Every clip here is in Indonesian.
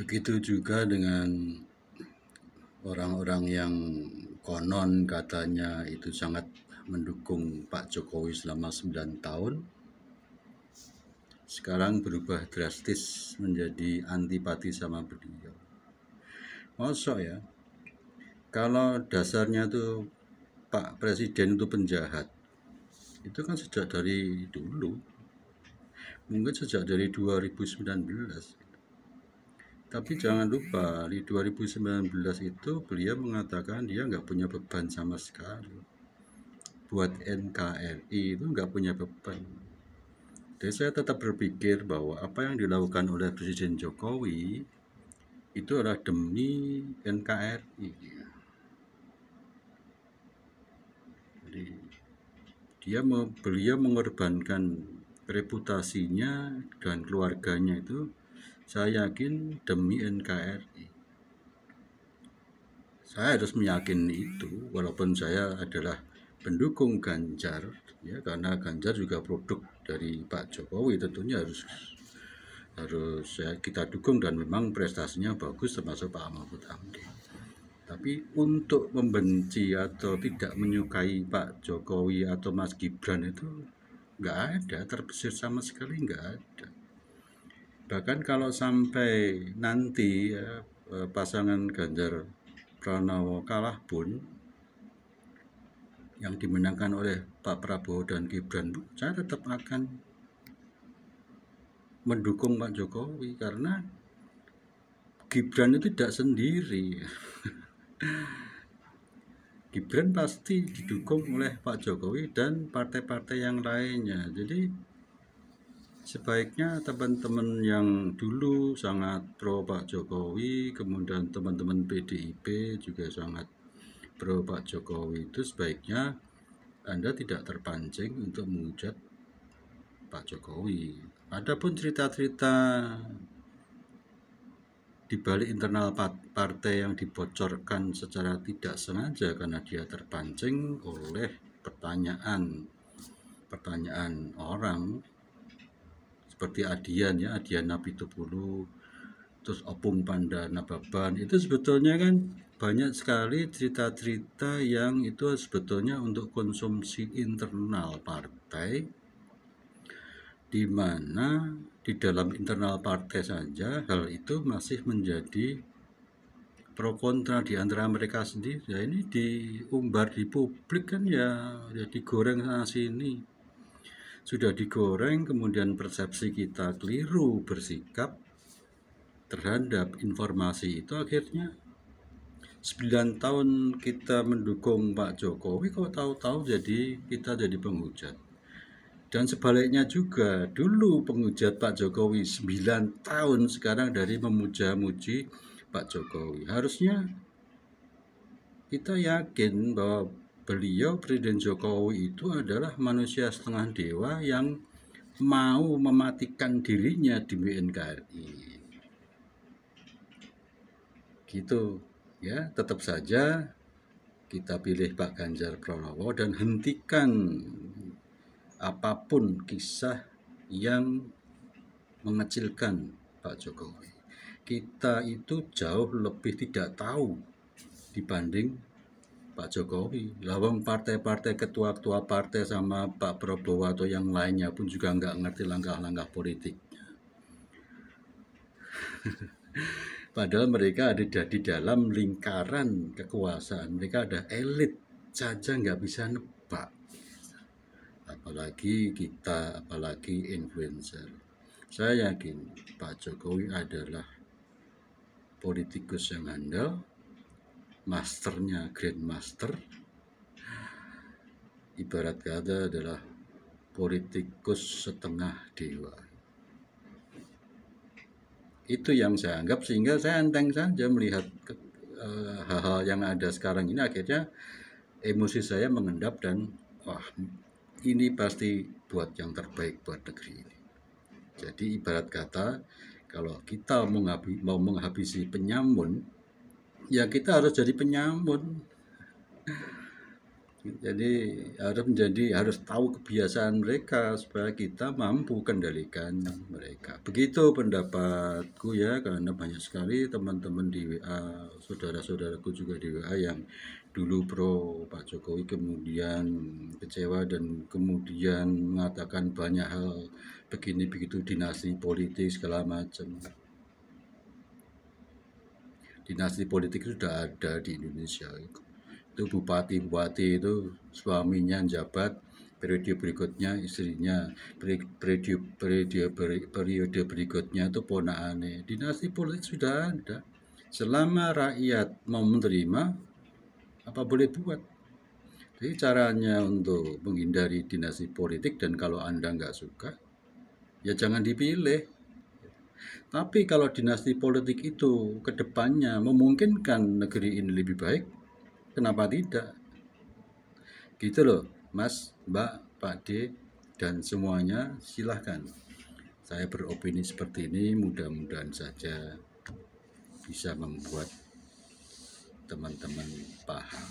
Begitu juga dengan orang-orang yang konon katanya itu sangat mendukung Pak Jokowi selama 9 tahun, sekarang berubah drastis menjadi antipati sama beliau. Masa ya, kalau dasarnya tuh Pak Presiden itu penjahat, itu kan sejak dari dulu, mungkin sejak dari 2019. Tapi jangan lupa, di 2019 itu beliau mengatakan dia nggak punya beban sama sekali. Buat NKRI itu nggak punya beban. Jadi saya tetap berpikir bahwa apa yang dilakukan oleh Presiden Jokowi itu adalah demi NKRI. Jadi beliau mengorbankan reputasinya dan keluarganya itu, saya yakin demi NKRI. Saya harus meyakini itu, walaupun saya adalah pendukung Ganjar, ya, karena Ganjar juga produk dari Pak Jokowi, tentunya harus ya, kita dukung, dan memang prestasinya bagus termasuk Pak Mahfud MD. Tapi untuk membenci atau tidak menyukai Pak Jokowi atau Mas Gibran itu nggak ada, terbesit sama sekali nggak ada. Bahkan kalau sampai nanti ya, pasangan Ganjar Pranowo kalah pun, yang dimenangkan oleh Pak Prabowo dan Gibran, saya tetap akan mendukung Pak Jokowi, karena Gibran itu tidak sendiri. Gibran pasti didukung oleh Pak Jokowi dan partai-partai yang lainnya. Jadi sebaiknya teman-teman yang dulu sangat pro Pak Jokowi, kemudian teman-teman PDIP juga sangat pro Pak Jokowi, itu sebaiknya Anda tidak terpancing untuk menghujat Pak Jokowi. Adapun cerita-cerita di balik internal partai yang dibocorkan secara tidak sengaja karena dia terpancing oleh pertanyaan orang seperti Adian, ya, Adian Napitupulu, terus Opung Panda Nababan, itu sebetulnya kan banyak sekali cerita-cerita yang itu sebetulnya untuk konsumsi internal partai, di mana di dalam internal partai saja hal itu masih menjadi pro kontra di antara mereka sendiri. Ya, ini diumbar di publik kan, ya digoreng sana sini. Sudah digoreng, kemudian persepsi kita keliru bersikap terhadap informasi itu, akhirnya 9 tahun kita mendukung Pak Jokowi, kok tahu-tahu kita jadi penghujat. Dan sebaliknya juga, dulu penghujat Pak Jokowi 9 tahun, sekarang dari memuja-muji Pak Jokowi. Harusnya kita yakin bahwa beliau, Presiden Jokowi, itu adalah manusia setengah dewa yang mau mematikan dirinya demi NKRI. Gitu ya, tetap saja kita pilih Pak Ganjar Pranowo dan hentikan apapun kisah yang mengecilkan Pak Jokowi. Kita itu jauh lebih tidak tahu dibanding Pak Jokowi. Lawang partai-partai, ketua-ketua partai sama Pak Prabowo atau yang lainnya pun juga nggak ngerti langkah-langkah politik. Padahal mereka ada di dalam lingkaran kekuasaan, mereka ada elit saja nggak bisa nebak, apalagi kita, apalagi influencer. Saya yakin Pak Jokowi adalah politikus yang handal, masternya grandmaster, ibarat kata adalah politikus setengah dewa. Itu yang saya anggap, sehingga saya enteng saja melihat hal-hal yang ada sekarang ini. Akhirnya emosi saya mengendap dan wah, ini pasti buat yang terbaik buat negeri ini. Jadi ibarat kata, kalau kita mau menghabisi penyamun, ya kita harus jadi penyamun. Jadi harus tahu kebiasaan mereka supaya kita mampu kendalikan mereka. Begitu pendapatku ya, karena banyak sekali teman-teman di WA, saudara-saudaraku juga di WA yang dulu pro Pak Jokowi kemudian kecewa dan kemudian mengatakan banyak hal begini begitu dinasti politik segala macam. Dinasti politik sudah ada di Indonesia. Itu bupati-bupati itu suaminya jabat, periode berikutnya istrinya, periode berikutnya itu ponakannya. Dinasti politik sudah ada. Selama rakyat mau menerima, apa boleh buat. Jadi caranya untuk menghindari dinasti politik, dan kalau Anda nggak suka, ya jangan dipilih. Tapi kalau dinasti politik itu ke depannya memungkinkan negeri ini lebih baik, kenapa tidak? Gitu loh, Mas, Mbak, Pak D, dan semuanya silahkan. Saya beropini seperti ini, mudah-mudahan saja bisa membuat teman-teman paham.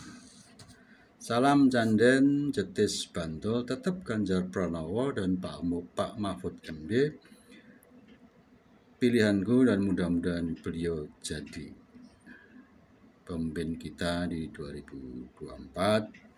Salam Canden, Jetis Bantul, tetap Ganjar Pranowo dan Pak Mahfud MD. Pilihanku dan mudah-mudahan beliau jadi pemimpin kita di 2024.